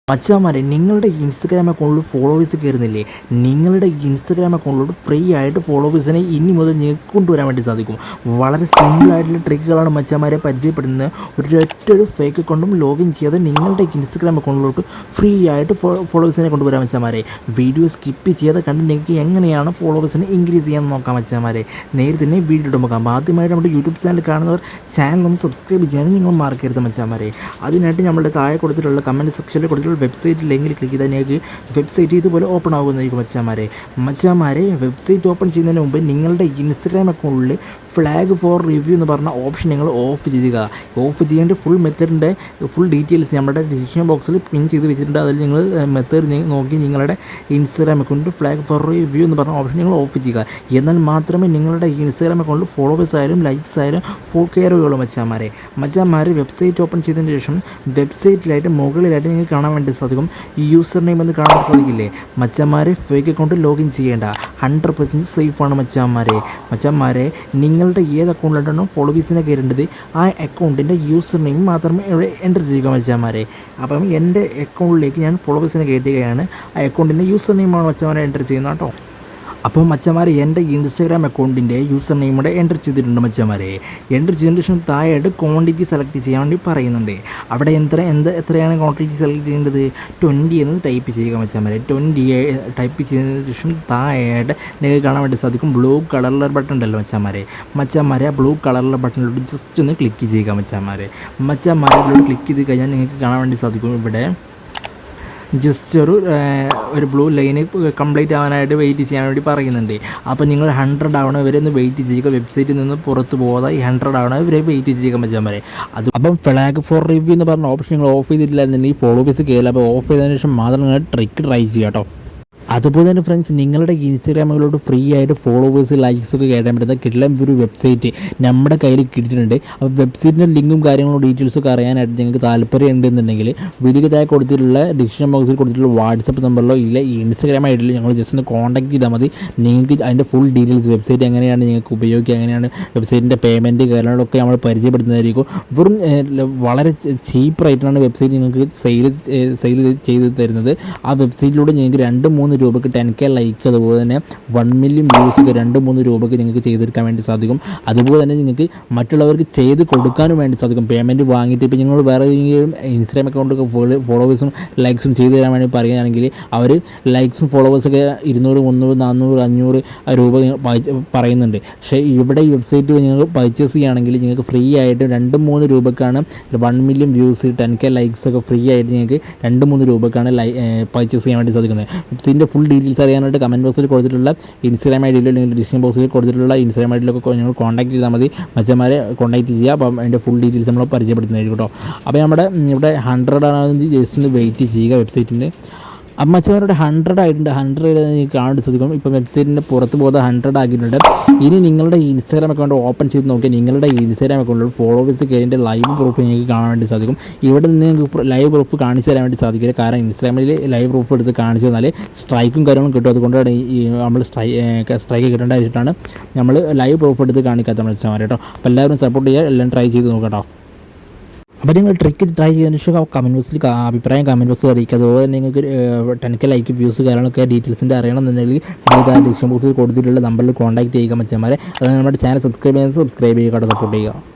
മച്ചാന്മാരെ നിങ്ങളുടെ ഇൻസ്റ്റഗ്രാം അക്കൗണ്ടിൽ ഫോളോവേഴ്സ് കയറുന്നില്ലേ? നിങ്ങളുടെ ഇൻസ്റ്റഗ്രാം അക്കൗണ്ടിലോട്ട് ഫ്രീ ആയിട്ട് ഫോളോവേഴ്സിനെ ഇനി മുതൽ നിങ്ങൾക്ക് കൊണ്ടുവരാൻ വേണ്ടി സാധിക്കും. വളരെ സിമ്പിളായിട്ടുള്ള ട്രിക്കുകളാണ് മച്ചാന്മാരെ പരിചയപ്പെടുന്നത്. ഒരൊറ്റൊരു ഫേക്ക് അക്കൗണ്ടും ലോഗിൻ ചെയ്യാതെ നിങ്ങളുടെ ഇൻസ്റ്റഗ്രാം അക്കൗണ്ടിലോട്ട് ഫ്രീ ആയിട്ട് ഫോളോവേഴ്സിനെ കൊണ്ടുവരാൻ മച്ചാന്മാരെ. വീഡിയോ സ്കിപ്പ് ചെയ്യാതെ കണ്ട് നിങ്ങൾക്ക് എങ്ങനെയാണ് ഫോളോവേഴ്സിനെ ഇൻക്രീസ് ചെയ്യാൻ നോക്കാം മച്ചാന്മാരെ. നേരെ തന്നെ വീഡിയോ ഇട്ട് നോക്കാം. ആദ്യമായിട്ട് നമ്മുടെ യൂട്യൂബ് ചാനൽ കാണുന്നവർ ചാനൽ സബ്സ്ക്രൈബ് ചെയ്യാനും നിങ്ങൾ മറക്കരുത് മച്ചാന്മാരെ. അതിനായിട്ട് നമ്മുടെ താഴെ കൊടുത്തിട്ടുള്ള കമൻറ്റ് സെക്ഷനിൽ കൊടുത്തിട്ടുള്ള വെബ്സൈറ്റ് ലിങ്കിൽ ക്ലിക്ക് ചെയ്താൽ നിങ്ങൾക്ക് വെബ്സൈറ്റ് ഇതുപോലെ ഓപ്പൺ ആകുന്നതായിരിക്കും മച്ചാന്മാരെ. വെബ്സൈറ്റ് ഓപ്പൺ ചെയ്യുന്നതിന് മുമ്പ് നിങ്ങളുടെ ഇൻസ്റ്റഗ്രാം അക്കൗണ്ടിൽ ഫ്ലാഗ് ഫോർ റിവ്യൂ എന്ന് പറഞ്ഞ ഓപ്ഷൻ നിങ്ങൾ ഓഫ് ചെയ്യുക. ഓഫ് ചെയ്യേണ്ട ഫുൾ മെത്തേഡിൻ്റെ ഫുൾ ഡീറ്റെയിൽസ് നമ്മുടെ ഡിസിഷൻ ബോക്സിൽ പിൻ ചെയ്ത് വെച്ചിട്ടുണ്ട്. അതിൽ നിങ്ങൾ മെത്തേഡ് നോക്കി നിങ്ങളുടെ ഇൻസ്റ്റഗ്രാം അക്കൗണ്ടിൽ ഫ്ലാഗ് ഫോർ റിവ്യൂ എന്ന് പറഞ്ഞ ഓപ്ഷൻ നിങ്ങൾ ഓഫ് ചെയ്യുക. എന്നാൽ മാത്രമേ നിങ്ങളുടെ ഇൻസ്റ്റഗ്രാം അക്കൗണ്ടിൽ ഫോളോവേഴ്സ് ആയാലും ലൈക്സ് ആയാലും കയറുകയുള്ളൂ മച്ചാന്മാരെ. വെബ്സൈറ്റ് ഓപ്പൺ ചെയ്തതിന് ശേഷം വെബ്സൈറ്റിലായിട്ട് മുകളിലായിട്ട് നിങ്ങൾക്ക് കാണാൻ വേണ്ടി സാധിക്കും യൂസർ നെയിം എന്ന് കാണാൻ സാധിക്കില്ലേ മച്ചാന്മാരെ. ഫേക്ക് അക്കൗണ്ട് ലോഗിൻ ചെയ്യേണ്ട, 100% സേഫാണ് മച്ചാന്മാരെ. നിങ്ങളുടെ ഏത് അക്കൗണ്ടിലായിട്ടാണോ ഫോളോവേഴ്സിനെ കയറേണ്ടത് ആ അക്കൗണ്ടിൻ്റെ യൂസർ നെയിം മാത്രമേ ഇവിടെ എൻ്റർ ചെയ്യുക മച്ചാന്മാരെ. അപ്പം എൻ്റെ അക്കൗണ്ടിലേക്ക് ഞാൻ ഫോളോവേഴ്സിനെ കയറ്റുകയാണ്. ആ അക്കൗണ്ടിൻ്റെ യൂസർ നെയിമാണ് മച്ചാന്മാരെ എൻ്റർ ചെയ്യുന്നത് കേട്ടോ. അപ്പോൾ മച്ചന്മാരെ എൻ്റെ ഇൻസ്റ്റഗ്രാം അക്കൗണ്ടിൻ്റെ യൂസർ നെയിം ഇവിടെ എൻ്റർ ചെയ്തിട്ടുണ്ട് മച്ചന്മാരെ. എൻ്റർ ചെയ്തതിന് ശേഷം താഴെയായിട്ട് ക്വാണ്ടിറ്റി സെലക്ട് ചെയ്യാൻ വേണ്ടി പറയുന്നുണ്ട്. അവിടെ എത്രയാണ് ക്വാണ്ടിറ്റി സെലക്ട് ചെയ്യേണ്ടത്? 20 എന്ന് ടൈപ്പ് ചെയ്യുക മച്ചന്മാരെ. 20 ടൈപ്പ് ചെയ്തതിന് ശേഷം താഴെയായിട്ട് നിങ്ങൾക്ക് കാണാൻ വേണ്ടി സാധിക്കും ബ്ലൂ കളറിലെ ബട്ടൺ ഉണ്ടല്ലോ മച്ചന്മാരെ. ആ ബ്ലൂ കളറിലെ ബട്ടണിലോട്ട് ജസ്റ്റ് ഒന്ന് ക്ലിക്ക് ചെയ്യുക മച്ചന്മാരെ. അതിലോട്ട് ക്ലിക്ക് ചെയ്ത് കഴിഞ്ഞാൽ നിങ്ങൾക്ക് കാണാൻ വേണ്ടി സാധിക്കും ഇവിടെ ജസ്റ്റ് ഒരു ബ്ലൂ ലൈന് കംപ്ലീറ്റ് ആവാനായിട്ട് വെയിറ്റ് ചെയ്യാൻ വേണ്ടി പറയുന്നുണ്ട്. അപ്പോൾ നിങ്ങൾ 100 ആവണ വരെ ഒന്ന് വെയിറ്റ് ചെയ്യുക. വെബ്സൈറ്റിൽ നിന്ന് പുറത്ത് പോകാതെ 100 ആവണ വരെ വെയിറ്റ് ചെയ്യുക മച്ചാന്മാരെ. അപ്പം ഫ്ലാഗ് ഫോർ റിവ്യൂ എന്ന് പറഞ്ഞ ഓപ്ഷൻ നിങ്ങൾ ഓഫ് ചെയ്തിട്ടില്ല എന്നുണ്ടെങ്കിൽ ഫോളോവേഴ്സ് കയറില്ല. അപ്പോൾ ഓഫ് ചെയ്തതിന് ശേഷം മാത്രം നിങ്ങൾ ട്രിക്ക് ട്രൈ ചെയ്യുക കേട്ടോ. അതുപോലെ തന്നെ ഫ്രണ്ട്സ്, നിങ്ങളുടെ ഇൻസ്റ്റഗ്രാമിലോട്ട് ഫ്രീ ആയിട്ട് ഫോളോവേഴ്സ് ലൈക്സ് ഒക്കെ കയറ്റാൻ പറ്റുന്ന കിട്ടുന്ന ഒരു വെബ്സൈറ്റ് നമ്മുടെ കയ്യിൽ കിട്ടിയിട്ടുണ്ട്. അപ്പോൾ വെബ്സൈറ്റിൻ്റെ ലിങ്കും കാര്യങ്ങളും ഡീറ്റെയിൽസൊക്കെ അറിയാനായിട്ട് നിങ്ങൾക്ക് താല്പര്യം ഉണ്ടെന്നുണ്ടെങ്കിൽ വീഡിയോക്ക് താഴെ കൊടുത്തിട്ടുള്ള ഡിസ്ക്രിപ്ഷൻ ബോക്സിൽ കൊടുത്തിട്ടുള്ള വാട്സപ്പ് നമ്പറിലോ ഇല്ല ഇൻസ്റ്റഗ്രാം ഐഡിയിൽ ഞങ്ങൾ ജസ്റ്റ് ഒന്ന് കോൺടാക്ട് ചെയ്താൽ മതി. നിങ്ങൾക്ക് അതിൻ്റെ ഫുൾ ഡീറ്റെയിൽസ് വെബ്സൈറ്റ് എങ്ങനെയാണ് നിങ്ങൾക്ക് ഉപയോഗിക്കുക, എങ്ങനെയാണ് വെബ്സൈറ്റിൻ്റെ പേയ്മെൻറ്റ് കാര്യങ്ങളൊക്കെ നമ്മൾ പരിചയപ്പെടുത്തുന്നതായിരിക്കും. വെറും വളരെ ചീപ്പ് റേറ്റിനാണ് വെബ്സൈറ്റ് നിങ്ങൾക്ക് സെയിൽ ചെയ്ത് തരുന്നത്. ആ വെബ്സൈറ്റിലൂടെ നിങ്ങൾക്ക് 2-3 രൂപയ്ക്ക് 10K ലൈക്ക്, അതുപോലെ തന്നെ 1 മില്യൺ വ്യൂസൊക്കെ 2-3 രൂപയ്ക്ക് നിങ്ങൾക്ക് ചെയ്തെടുക്കാൻ വേണ്ടി സാധിക്കും. അതുപോലെ തന്നെ നിങ്ങൾക്ക് മറ്റുള്ളവർക്ക് ചെയ്ത് കൊടുക്കാനും വേണ്ടി സാധിക്കും. പേയ്മെൻറ്റ് വാങ്ങിയിട്ട് ഇപ്പോൾ നിങ്ങൾ വേറെ ഏതെങ്കിലും ഇൻസ്റ്റാഗ്രാം അക്കൗണ്ടൊക്കെ ഫോളോവേഴ്സും ലൈക്സും ചെയ്ത് തരാൻ വേണ്ടി പറയുകയാണെങ്കിൽ അവർ ലൈക്സും ഫോളോവേഴ്സൊക്കെ 200, 300, 400, 500 രൂപ പറയുന്നുണ്ട്. പക്ഷേ ഇവിടെ ഈ വെബ്സൈറ്റ് നിങ്ങൾ പർച്ചേസ് ചെയ്യുകയാണെങ്കിൽ നിങ്ങൾക്ക് ഫ്രീ ആയിട്ട് 2-3 രൂപയ്ക്കാണ് 1 മില്യൺ വ്യൂസ് 10K ലൈക്സൊക്കെ ഫ്രീ ആയിട്ട് നിങ്ങൾക്ക് 2-3 രൂപയ്ക്കാണ് പർച്ചേസ് ചെയ്യാൻ വേണ്ടി സാധിക്കുന്നത്. വെബ്സൈറ്റിൻ്റെ ഫുൾ ഡീറ്റെയിൽസ് അറിയാനായിട്ട് കമൻറ്റ് ബോക്സിൽ കൊടുത്തിട്ടുള്ള ഇൻസ്റ്റാഗ്രാം ഐഡിയിലോ അല്ലെങ്കിൽ ഡിസ്ക്രിപ്ഷൻ ബോക്സിൽ കൊടുത്തിട്ടുള്ള ഇൻസ്റ്റാഗ്രാം ഐഡിയിലൊക്കെ നിങ്ങൾ കോൺടാക്ട് ചെയ്താൽ മതി മച്ചന്മാരെ. കോൺടാക്ട് ചെയ്യുക. അപ്പം അതിൻ്റെ ഫുൾ ഡീറ്റെയിൽസ് നമ്മൾ പരിചയപ്പെടുത്തുന്നതായിരിക്കും കേട്ടോ. അപ്പോൾ നമ്മുടെ ഇവിടെ 100 ആണെങ്കിൽ ജസ്റ്റ് ഒന്ന് വെയിറ്റ് ചെയ്യുക വെബ്സൈറ്റിൻ്റെ. അമ്മച്ചവരുടെ 100 ആയിട്ടുണ്ട്. 100 നിങ്ങൾക്ക് കാണാൻ സാധിക്കും. ഇപ്പോൾ വെബ്സൈറ്റിൻ്റെ പുറത്ത് പോകാതെ 100 ആക്കിയിട്ടുണ്ട്. ഇനി നിങ്ങളുടെ ഇൻസ്റ്റാഗ്രാം അക്കൗണ്ട് ഓപ്പൺ ചെയ്ത് നോക്കിയാൽ നിങ്ങളുടെ ഇൻസ്റ്റാഗ്രാം അക്കൗണ്ടിൽ ഫോളോവേഴ്സ് കയറിൻ്റെ ലൈവ് പ്രൂഫ് നിങ്ങൾക്ക് കാണാൻ വേണ്ടി സാധിക്കും. ഇവിടെ നിന്ന് നിങ്ങൾക്ക് ലൈവ് പ്രൂഫ് കാണിച്ചു തരാൻ വേണ്ടി സാധിക്കില്ല. കാരണം ഇൻസ്റ്റാഗ്രാമിൽ ലൈവ് പ്രൂഫ് എടുത്ത് കാണിച്ചു തന്നാൽ സ്ട്രൈക്കും കാര്യങ്ങളും കിട്ടും. അതുകൊണ്ടാണ് നമ്മൾ സ്ട്രൈക്ക് കിട്ടേണ്ടതായിട്ടാണ് നമ്മൾ ലൈവ് പ്രൂഫ് എടുത്ത് കാണിക്കാത്ത മത്സരം കേട്ടോ. അപ്പോൾ എല്ലാവരും സപ്പോർട്ട് ചെയ്യുക, എല്ലാം ട്രൈ ചെയ്ത് നോക്കാം. അപ്പോൾ നിങ്ങൾ ട്രിക്ക് ട്രൈ ചെയ്തതിന് ശേഷം കമൻറ്റ് ബോക്സിൽ അഭിപ്രായം കമൻറ്റ് ബോക്സിൽ അറിയിക്കുക. അതുപോലെ നിങ്ങൾക്ക് 10K ലൈക്ക് വ്യൂസ് കാര്യങ്ങളൊക്കെ ഡീറ്റെയിൽസിൻ്റെ അറിയണമെന്നുണ്ടെങ്കിൽ ഡിസ്ക്രിപ്ഷൻ ബോക്സിൽ കൊടുത്തിട്ടുള്ള നമ്പറിൽ കോൺടാക്ട് ചെയ്യുക മച്ചന്മാരെ. അത് നമ്മുടെ ചാനൽ സബ്സ്ക്രൈബ് ചെയ്യുക കേട്ടോ, സപ്പോർട്ട് ചെയ്യുക.